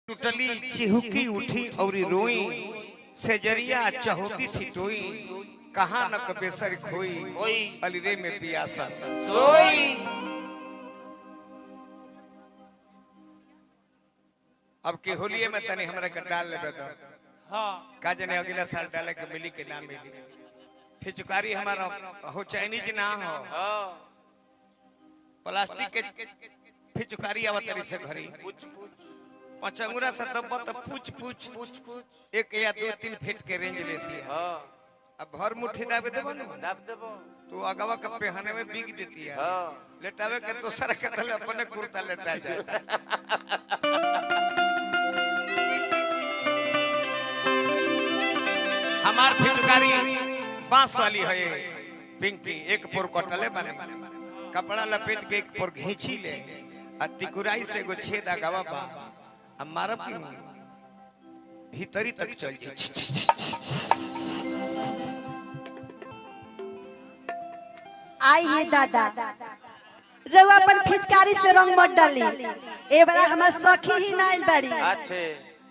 Totally चिहुकी उठी और रोई सेजरिया चहोती सिटोई कहाँ न कबेसर खोई अलिरे में पियासा सोई। अब के होलिये में तनी हमरा के डाल लेबे तो हां का जने अगला साल डाले के मिली के ना मिली फिचकारी हमारा हो चाइनीज ना हो प्लास्टिक के फिचकारी आवतरी से घरी पचंगुरा से दब तो पूछ पूछ पूछ पूछ एक या दो तीन फीट के रेंज लेती है। अब भर मुट्ठी दाबे देबो ना दाब देबो तो अगवा के पहने में बीग देती है। लेटावे के तो सर के तले अपने कुर्ता लेटा जाए। हमार फिचकारी बांस वाली है पिंकी एक पोर कटले बने कपड़ा लपेट के एक पोर घींची ले आ टिकुराई से गो छेदा गवा बा हमारा भीतरी तक चल जाए। आई है दादा रउआ अपन फिचकारी से रंग मत डाली ए बड़ा हमार सखी ही नाइल बड़ी अच्छे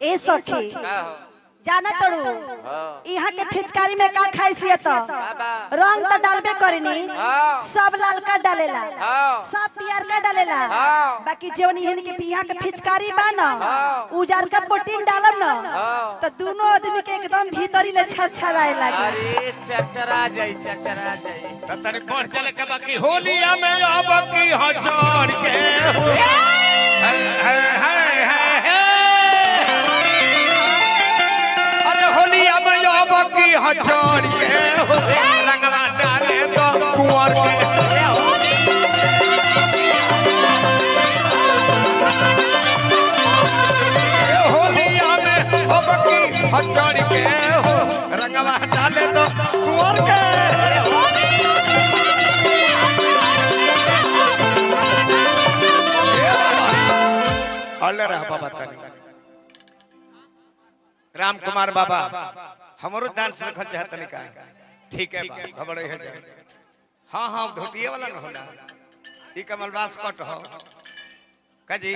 ए सखी का हो जाना तड़ू यहाँ के फिचकारी में का खासियत रंग तो डालबे करनी सब लाल का डालेला सब पियर का डालेला बाकी जेवन इहन के यहाँ के फिचकारी बा ना उजार का प्रोटीन डालब ना तो दोनों आदमी के एकदम भीतरी ले छछराए लागे। अरे छछरा जाई त तने बढ़ चले के बाकी होलिया में अब की हजार के की हजोड़ के रंगवा डाले तो कुंवर के होलिया में अब की हजोड़ के हो रंगवा डाले तो कुंवर के अल्लाह रहा बाबा तनी राम कुमार बाबा हमरो डांस सीखल चाहत नहीं का ठीक है खबर है जाए। हां हां धोतिए वाला न होला ई कमलवास कट हो काजी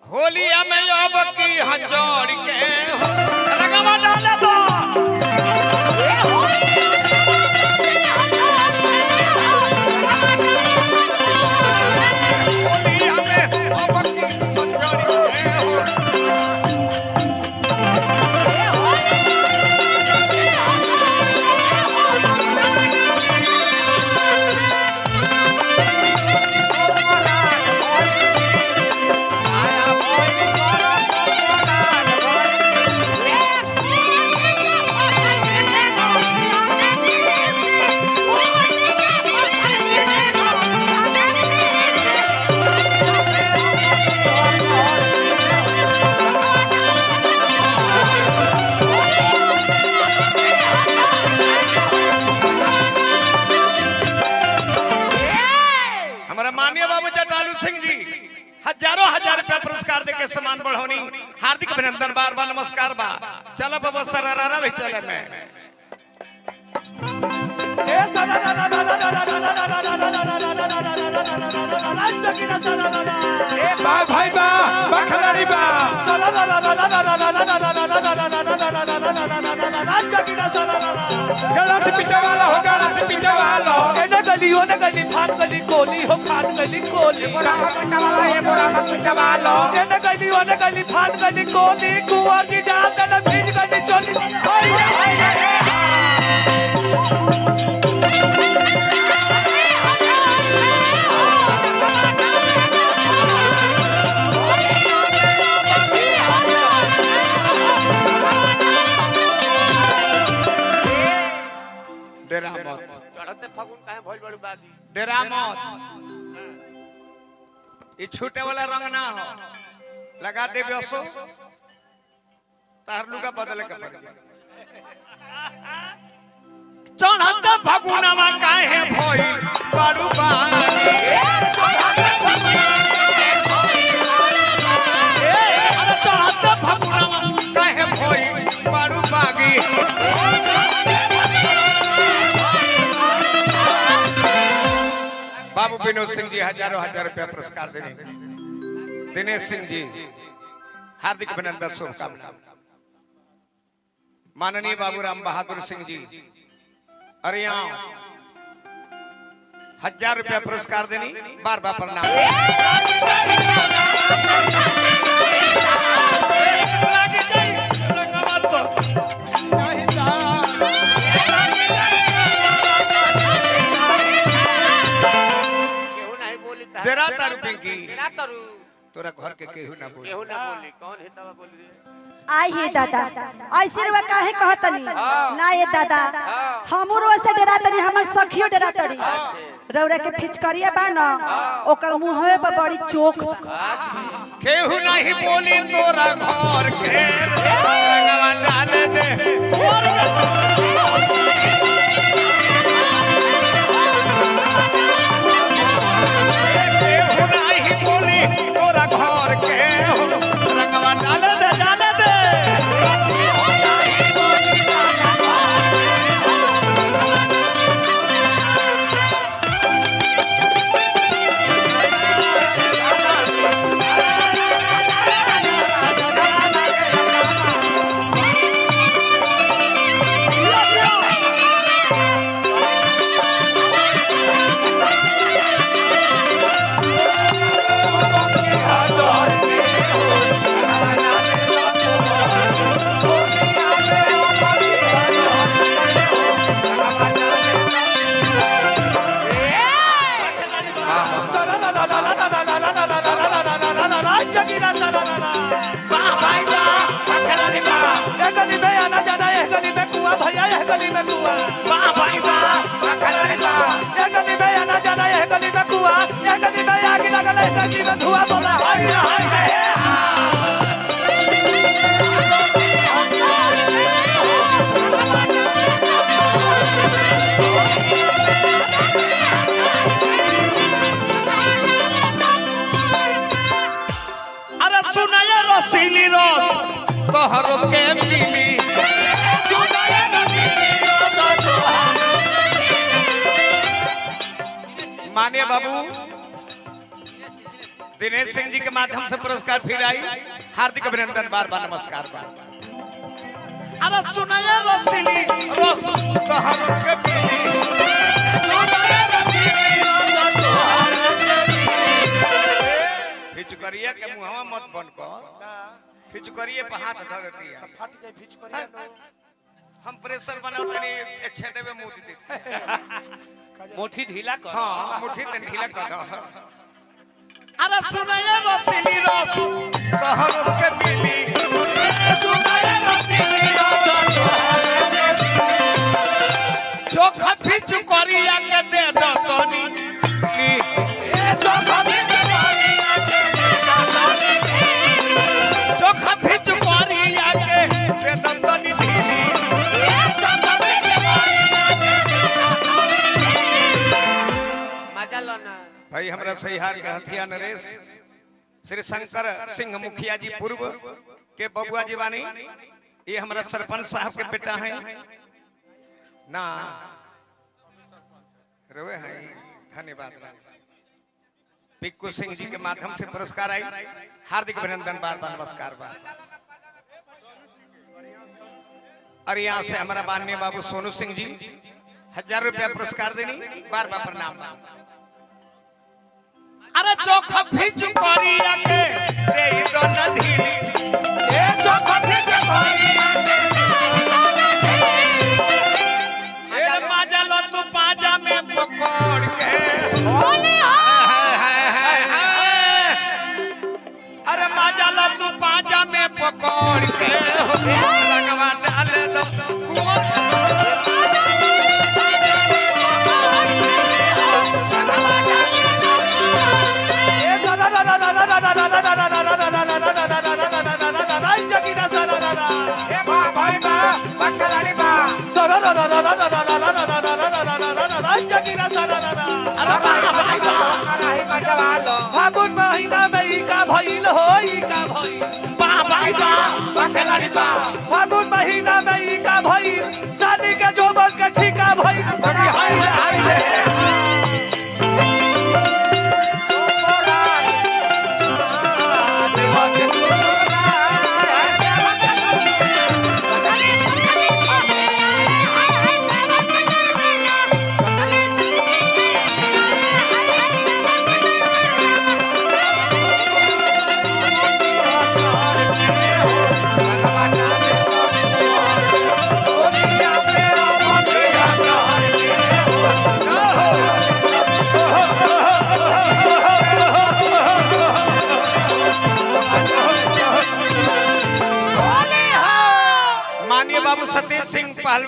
होलिया में अब की हजोड़ के रंगवा डाले दो होलिया में अब की हजोड़ के हजारों हजार रुपया पुरस्कार देके सम्मान बढ़ोनी हार्दिक अभिनंदन बार बार नमस्कार बा चलो बाबा सरारा भी चले में भाई बा बखलारी बा गला से पीछे वाला हो गला से पीछे वाला एने गलियों ने गली फाट गली कोली हो फाट गली कोली बोरा पट्टा वाला ये बोरा पट्टा वाला एने गलियों ने गली फाट गली कोली कुआं की जात न भीज गली चोली हाय हाय डेरा मत चढ़ते फागुन काहे भइल बड़ी बागी डेरा मत ई छूटे वाला रंग ना हो लगा दे बेसो तार लुगा बदले के पड़ चढ़ते फागुनवा काहे भइल बारू बागी चढ़ते फागुनवा काहे भइल बारू बागी बाबू विनोद सिंह जी हजारों हजार रुपया पुरस्कार देने दिनेश सिंह जी हार्दिक अभिनंदन शुभकामना। माननीय बाबूराम बहादुर सिंह जी अरे 1000 रुपया पुरस्कार देनी बार बार प्रणाम। तेरा तारू पिंकी तोरा घर के केहू ना बोली कौन है तवा बोल रही आई हे दादा ऐसे रुआ काहे कहतनी ना ये दादा हमरो ऐसे डरा तनी हमर सखियो डरा तड़ी रौरा के फिचकरिया बा न ओकर मुंहवे पर बड़ी चोख केहू नहीं बोली तोरा घर के रंगवा डाल दे केहू नहीं बोली तोरा घर के रंगवा डाल दे डाल दे। अरे सुनाया रसीली रस तोहरो के मिली मानिए बाबू दिनेश सिंह जी के माध्यम से पुरस्कार फिर आई हार्दिक अभिनंदन बार बार नमस्कार बार अरे सुनाया रसीली रस तोहरो के मिली फिचुकरिया के मुंहवा मत बंद कर फिचुकरिया पे हाथ धर दिया फट जाए फिचकरिया हम प्रेशर बनाते नहीं एक छेदे में मुंह देते मोठी ढीला कर हां मुट्ठी तन ढीला कर दो अरे सुनाया रसीली रस तोहर के मिली सुनाया रसीली रस तोहर के चोखा फिचुकरिया के दे दो तनी नी ए चोखा फिचुकरिया के दे दो तनी चोखा फिचुकरिया के दे दो तनी ढीली भाई हमरा सहिहार के हथिया नरेश श्री शंकर सिंह मुखिया जी पूर्व के बबुआ जीवानी ये हमरा सरपंच साहब के बेटा हैं ना रोए हैं धन्यवाद पिक्कू सिंह जी के माध्यम से पुरस्कार आई हार्दिक अभिनंदन बार बार नमस्कार बार और यहाँ से हमारा माननीय बाबू सोनू सिंह जी 1000 रुपया पुरस्कार देनी बार बार प्रणाम अरे चोखा फिचुकरिया के दे दो न ढीली ए चोखा फिचुकरिया के ए माजा लो तू पाजा में पकड़ के अरे माजा लो तू पाजा में पकड़ के रंगवा डाल दो फागुन महीना में ई का भइल हो ई का भइल फागुन महीना में ई का भइल शादी के जोबन के ठीका भइल सिंह पहलवान